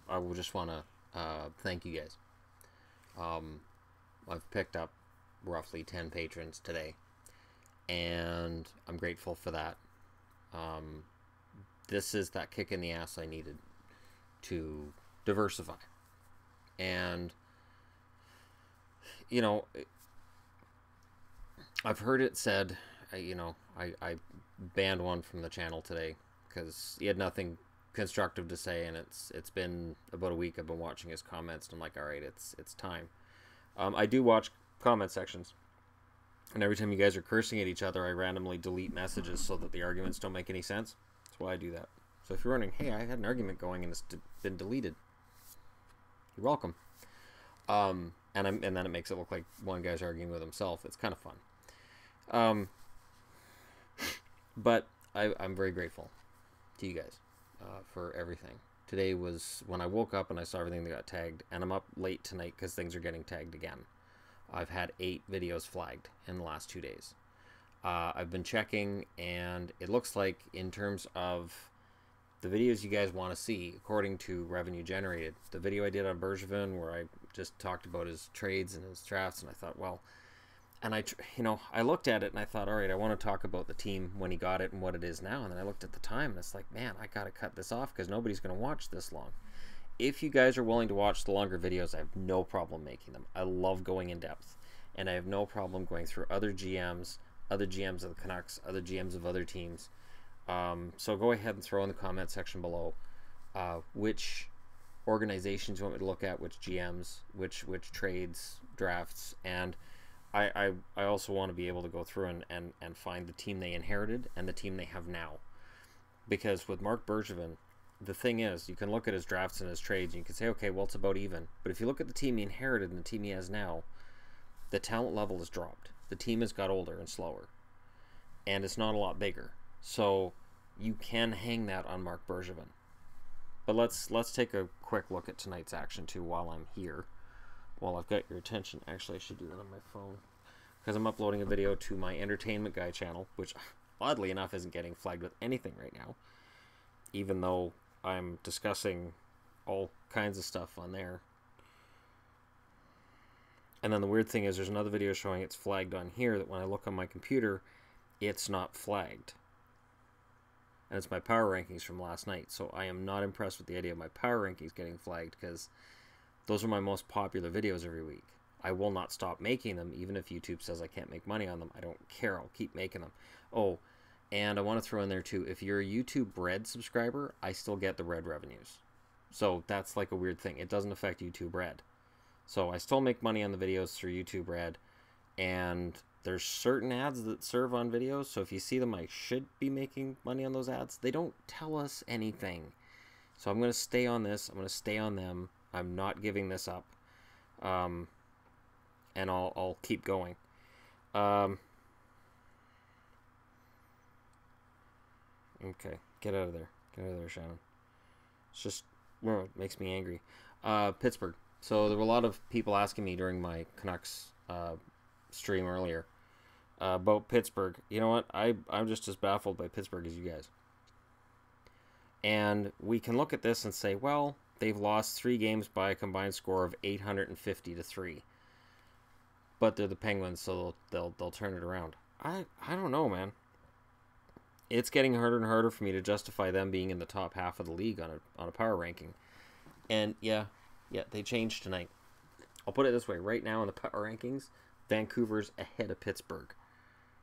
I will just want to thank you guys. I've picked up roughly 10 patrons today, and I'm grateful for that. Um, this is that kick in the ass I needed to diversify. And, you know, I've heard it said, I banned one from the channel today because he had nothing constructive to say, and it's been about a week I've been watching his comments, and I'm like, all right, it's time. I do watch comment sections, and every time you guys are cursing at each other, I randomly delete messages so that the arguments don't make any sense. That's why I do that. So if you're wondering, hey, I had an argument going and it's been deleted, you're welcome. And then it makes it look like one guy's arguing with himself. It's kind of fun. But I'm very grateful to you guys for everything. Today was when I woke up and I saw everything that got tagged, and I'm up late tonight because things are getting tagged again. I've had 8 videos flagged in the last 2 days. I've been checking, and it looks like in terms of the videos you guys want to see, according to revenue generated, the video I did on Bergevin where I just talked about his trades and his drafts, and I thought, well, and I looked at it and I thought, all right, I want to talk about the team when he got it and what it is now. And then I looked at the time and it's like, man, I got to cut this off because nobody's going to watch this long. If you guys are willing to watch the longer videos, I have no problem making them. I love going in depth, and I have no problem going through other GMs of the Canucks, other GMs of other teams. So go ahead and throw in the comment section below which organizations you want me to look at, which GMs, which trades, drafts, and I also want to be able to go through and find the team they inherited and the team they have now. Because with Marc Bergevin, the thing is, you can look at his drafts and his trades and you can say, okay, well, it's about even. But if you look at the team he inherited and the team he has now, the talent level has dropped. The team has got older and slower. And it's not a lot bigger. So you can hang that on Marc Bergevin. But let's take a quick look at tonight's action, too, while I'm here. While I've got your attention. Actually, I should do that on my phone, because I'm uploading a video to my Entertainment Guy channel, which oddly enough isn't getting flagged with anything right now, even though I'm discussing all kinds of stuff on there. And then the weird thing is there's another video showing it's flagged on here that when I look on my computer, it's not flagged. And it's my power rankings from last night, so I am not impressed with the idea of my power rankings getting flagged, because those are my most popular videos every week. I will not stop making them, even if YouTube says I can't make money on them. I don't care. I'll keep making them. Oh, and I want to throw in there, too, if you're a YouTube Red subscriber, I still get the Red revenues. So that's like a weird thing. It doesn't affect YouTube Red. So I still make money on the videos through YouTube Red, and there's certain ads that serve on videos, so if you see them, I should be making money on those ads. They don't tell us anything. So I'm going to stay on this. I'm going to stay on them. I'm not giving this up, and I'll keep going. Okay, get out of there. Get out of there, Shannon. It's just, well, it makes me angry. Pittsburgh. So there were a lot of people asking me during my Canucks stream earlier about Pittsburgh. You know what? I'm just as baffled by Pittsburgh as you guys. And we can look at this and say, well, they've lost 3 games by a combined score of 850-3. But they're the Penguins, so they'll turn it around. I don't know, man. It's getting harder and harder for me to justify them being in the top half of the league on a power ranking. And yeah, they changed tonight. I'll put it this way: right now in the power rankings, Vancouver's ahead of Pittsburgh.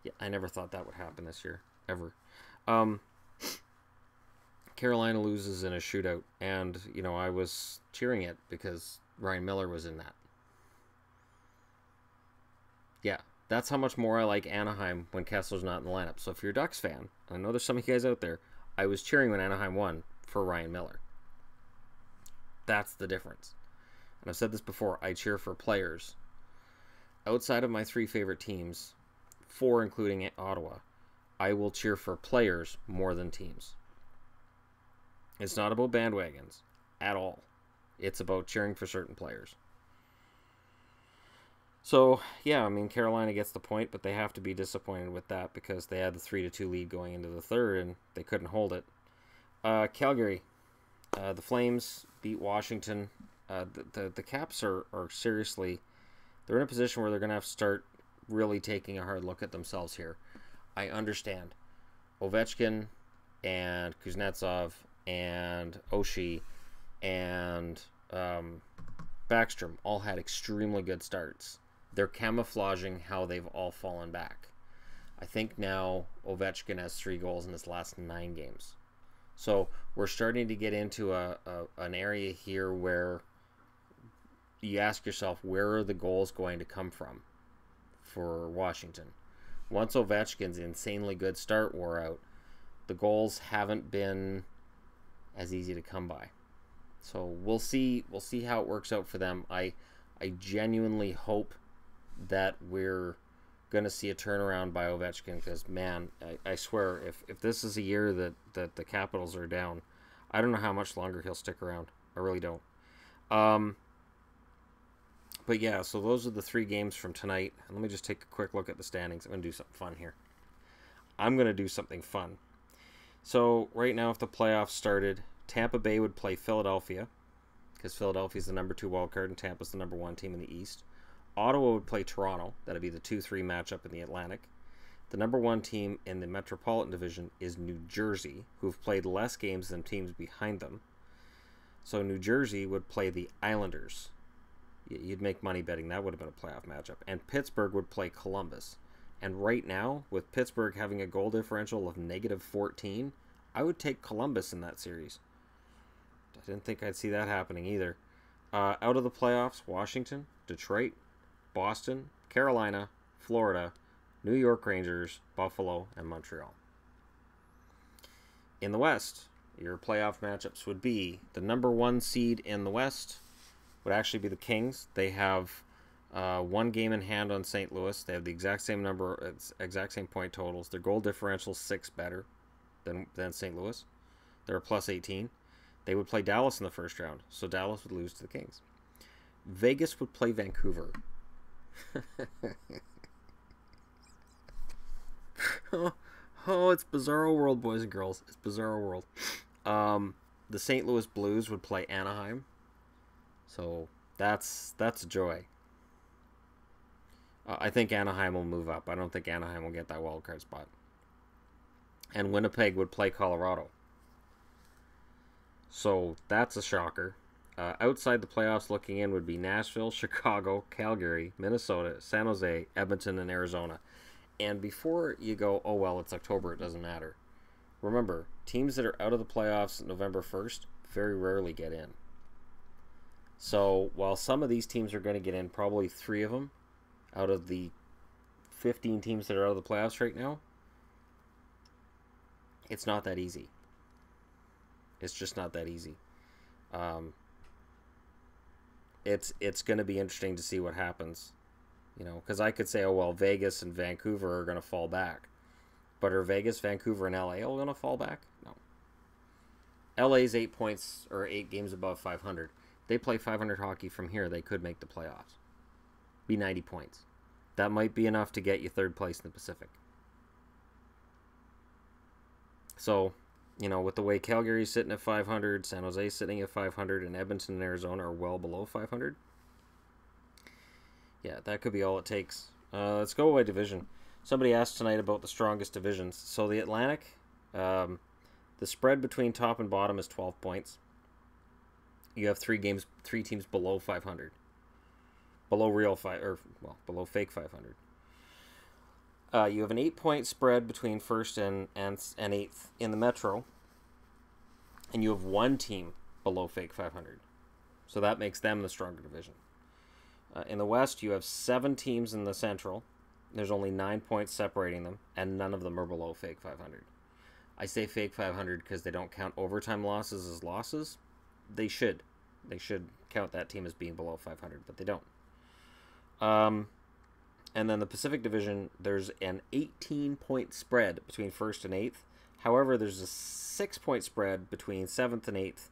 Yeah, I never thought that would happen this year, ever. Carolina loses in a shootout, and, you know, I was cheering it because Ryan Miller was in that. Yeah, that's how much more I like Anaheim when Kessler's not in the lineup. So if you're a Ducks fan, I know there's some of you guys out there, I was cheering when Anaheim won for Ryan Miller. That's the difference. And I've said this before, I cheer for players. Outside of my 3 favorite teams, 4 including Ottawa, I will cheer for players more than teams. It's not about bandwagons at all. It's about cheering for certain players. So, yeah, I mean, Carolina gets the point, but they have to be disappointed with that because they had the 3-2 lead going into the third, and they couldn't hold it. Calgary. The Flames beat Washington. The Caps are seriously, they're in a position where they're going to have to start really taking a hard look at themselves here. I understand Ovechkin and Kuznetsov and Oshie and Backstrom all had extremely good starts. They're camouflaging how they've all fallen back. I think now Ovechkin has 3 goals in his last 9 games. So we're starting to get into an area here where you ask yourself, where are the goals going to come from for Washington? Once Ovechkin's insanely good start wore out, the goals haven't been as easy to come by. So we'll see how it works out for them. I genuinely hope that we're going to see a turnaround by Ovechkin, because, man, I swear, if this is a year that the Capitals are down, I don't know how much longer he'll stick around. I really don't. But yeah, so those are the 3 games from tonight. And let me just take a quick look at the standings. I'm going to do something fun here. So right now, if the playoffs started, Tampa Bay would play Philadelphia, because Philadelphia's the number 2 wild card and Tampa's the number 1 team in the East. Ottawa would play Toronto. That'd be the 2-3 matchup in the Atlantic. The number 1 team in the Metropolitan Division is New Jersey, who've played less games than teams behind them. So New Jersey would play the Islanders. You'd make money betting that would have been a playoff matchup. And Pittsburgh would play Columbus. And right now, with Pittsburgh having a goal differential of -14, I would take Columbus in that series. I didn't think I'd see that happening either. Out of the playoffs, Washington, Detroit, Boston, Carolina, Florida, New York Rangers, Buffalo, and Montreal. In the West, your playoff matchups would be the number 1 seed in the West would actually be the Kings. They have 1 game in hand on St. Louis. They have the exact same point totals. Their goal differential is 6 better than St. Louis. They're a +18. They would play Dallas in the first round, so Dallas would lose to the Kings. Vegas would play Vancouver. Oh, it's Bizarro World, boys and girls. It's Bizarro World. The St. Louis Blues would play Anaheim. So that's a joy. I think Anaheim will move up. I don't think Anaheim will get that wild card spot. And Winnipeg would play Colorado. So that's a shocker. Outside the playoffs looking in would be Nashville, Chicago, Calgary, Minnesota, San Jose, Edmonton, and Arizona. And before you go, oh, well, it's October, it doesn't matter. Remember, teams that are out of the playoffs November 1st very rarely get in. So while some of these teams are going to get in, probably 3 of them out of the 15 teams that are out of the playoffs right now, it's not that easy. It's just not that easy. It's going to be interesting to see what happens, because I could say, oh, well, Vegas and Vancouver are going to fall back. But are Vegas, Vancouver, and LA all going to fall back? No. LA's 8 points or 8 games above 500. They play 500 hockey from here. They could make the playoffs. Be 90 points. That might be enough to get you 3rd place in the Pacific. So, with the way Calgary's sitting at 500, San Jose's sitting at 500, and Edmonton and Arizona are well below 500. Yeah, that could be all it takes. Let's go by division. Somebody asked tonight about the strongest divisions. So the Atlantic, the spread between top and bottom is 12 points. You have 3 teams below 500. Below fake 500. You have an 8-point spread between first and 8th in the Metro. And you have 1 team below fake 500. So that makes them the stronger division. In the West, you have 7 teams in the Central. There's only 9 points separating them, and none of them are below fake 500. I say fake 500 because they don't count overtime losses as losses. They should. They should count that team as being below 500, but they don't. And then the Pacific Division, there's an 18-point spread between 1st and 8th. However, there's a 6-point spread between 7th and 8th.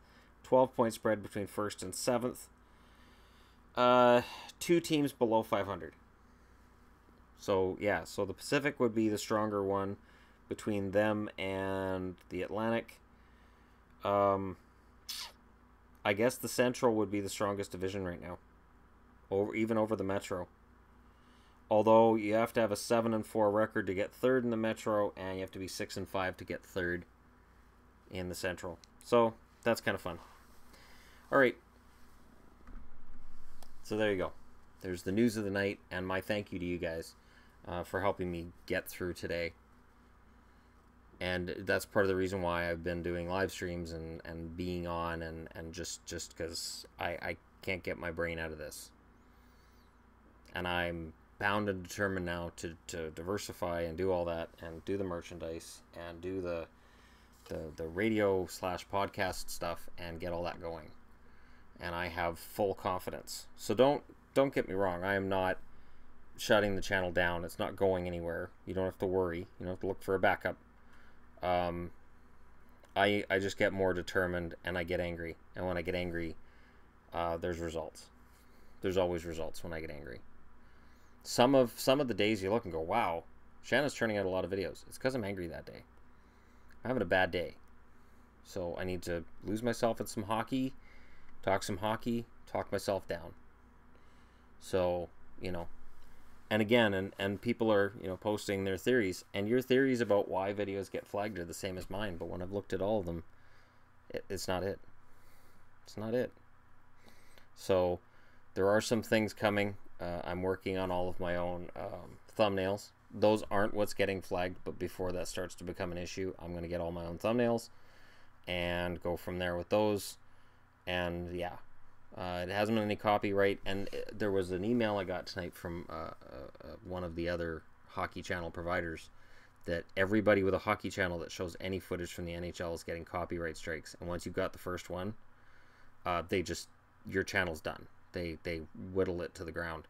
12-point spread between 1st and 7th. 2 teams below 500. So, yeah. So the Pacific would be the stronger one between them and the Atlantic. I guess the Central would be the strongest division right now, even over the Metro. Although you have to have a 7-4 record to get third in the Metro, and you have to be 6-5 to get third in the Central. So that's kind of fun. All right. So there you go. There's the news of the night, and my thank you to you guys for helping me get through today. And that's part of the reason why I've been doing live streams and being on and just because I can't get my brain out of this. And I'm bound and determined now to diversify and do all that and do the merchandise and do the radio / podcast stuff and get all that going. And I have full confidence. So don't get me wrong. I am not shutting the channel down. It's not going anywhere. You don't have to worry. You don't have to look for a backup. I just get more determined and I get angry. And when I get angry, there's results. There's always results when I get angry. Some of the days you look and go, wow, Shanna's turning out a lot of videos. It's because I'm angry that day. I'm having a bad day. So I need to lose myself in some hockey, talk myself down. So, and again, and people are, posting their theories, and your theories about why videos get flagged are the same as mine, but when I've looked at all of them, it's not it. It's not it. So there are some things coming. I'm working on all of my own thumbnails. Those aren't what's getting flagged, but before that starts to become an issue, I'm going to get all my own thumbnails and go from there with those. And yeah, it hasn't been any copyright. And there was an email I got tonight from one of the other hockey channel providers that everybody with a hockey channel that shows any footage from the NHL is getting copyright strikes. And once you've got the first one, your channel's done. They whittle it to the ground.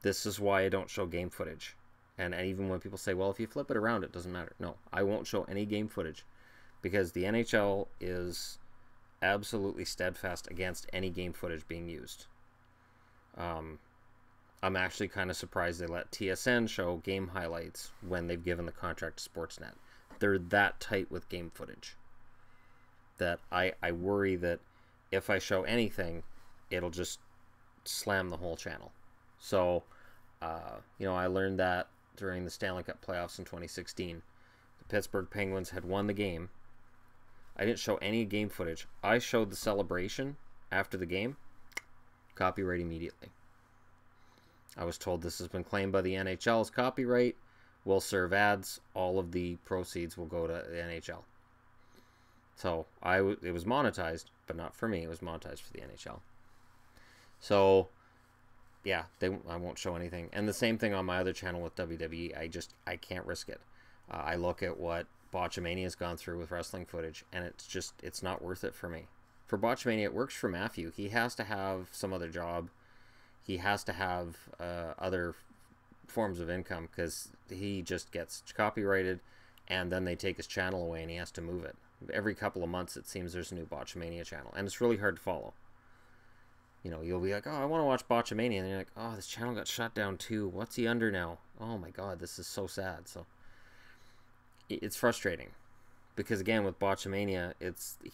This is why I don't show game footage. And even when people say, well, if you flip it around, it doesn't matter. No, I won't show any game footage because the NHL is absolutely steadfast against any game footage being used. I'm actually kind of surprised they let TSN show game highlights when they've given the contract to Sportsnet. They're that tight with game footage that I worry that if I show anything, it'll just slam the whole channel. So, I learned that during the Stanley Cup playoffs in 2016. The Pittsburgh Penguins had won the game. I didn't show any game footage. I showed the celebration after the game. Copyright immediately. I was told this has been claimed by the NHL as copyright. We'll serve ads. All of the proceeds will go to the NHL. So it was monetized, but not for me. It was monetized for the NHL. So yeah, I won't show anything. And the same thing on my other channel with WWE. I can't risk it. I look at what Botchamania has gone through with wrestling footage, and it's not worth it for me. For Botchamania, it works for Matthew. He has to have some other job. He has to have other forms of income because he just gets copyrighted, and then they take his channel away, and he has to move it. Every couple of months, it seems there's a new Botchamania channel, and it's really hard to follow. You'll be like, oh, I want to watch Botchamania, and you're like, oh, this channel got shut down too. What's he under now? Oh my God, this is so sad. So it's frustrating because again, with Botchamania,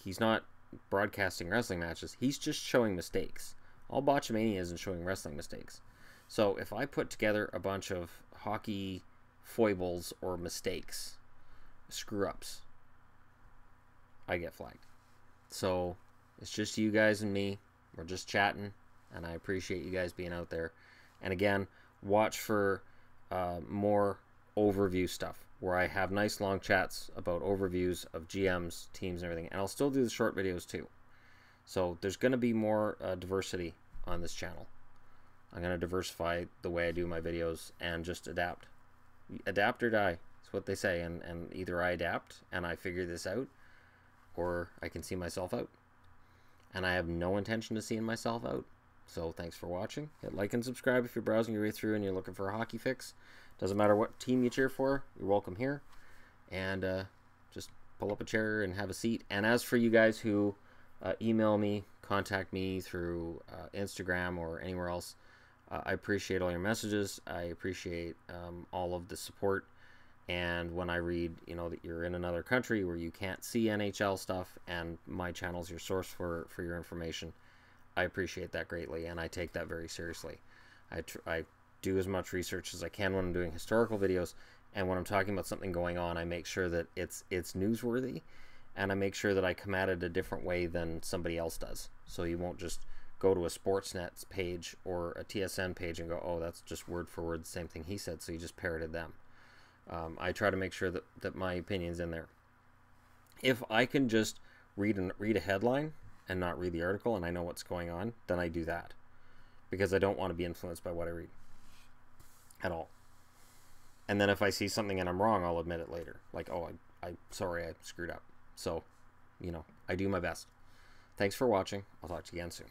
he's not broadcasting wrestling matches. He's just showing mistakes. All Botchamania is showing wrestling mistakes. So if I put together a bunch of hockey foibles or mistakes, screw-ups, I get flagged. So it's just you guys and me. We're just chatting, and I appreciate you guys being out there. And again, watch for more overview stuff where I have nice long chats about overviews of GMs, teams, and everything. And I'll still do the short videos too. So there's going to be more diversity on this channel. I'm going to diversify the way I do my videos and just adapt. Adapt or die. That's what they say. And either I adapt and I figure this out, or I can see myself out. And I have no intention of seeing myself out. So thanks for watching. Hit like and subscribe if you're browsing your way through and you're looking for a hockey fix. Doesn't matter what team you cheer for, you're welcome here. And just pull up a chair and have a seat. And as for you guys who email me, contact me through Instagram or anywhere else, I appreciate all your messages. I appreciate all of the support. And when I read, that you're in another country where you can't see NHL stuff, and my channel's your source for your information, I appreciate that greatly, and I take that very seriously. I do as much research as I can when I'm doing historical videos, and when I'm talking about something going on, I make sure that it's newsworthy, and I make sure that I come at it a different way than somebody else does. So you won't just go to a Sportsnet page or a TSN page and go, oh, that's just word for word the same thing he said, so you just parroted them. I try to make sure that my opinion's in there. If I can just read a headline and not read the article, and I know what's going on, then I do that, because I don't want to be influenced by what I read at all. And then if I see something and I'm wrong, I'll admit it later. Like, oh, I'm sorry, I screwed up. So, I do my best. Thanks for watching. I'll talk to you again soon.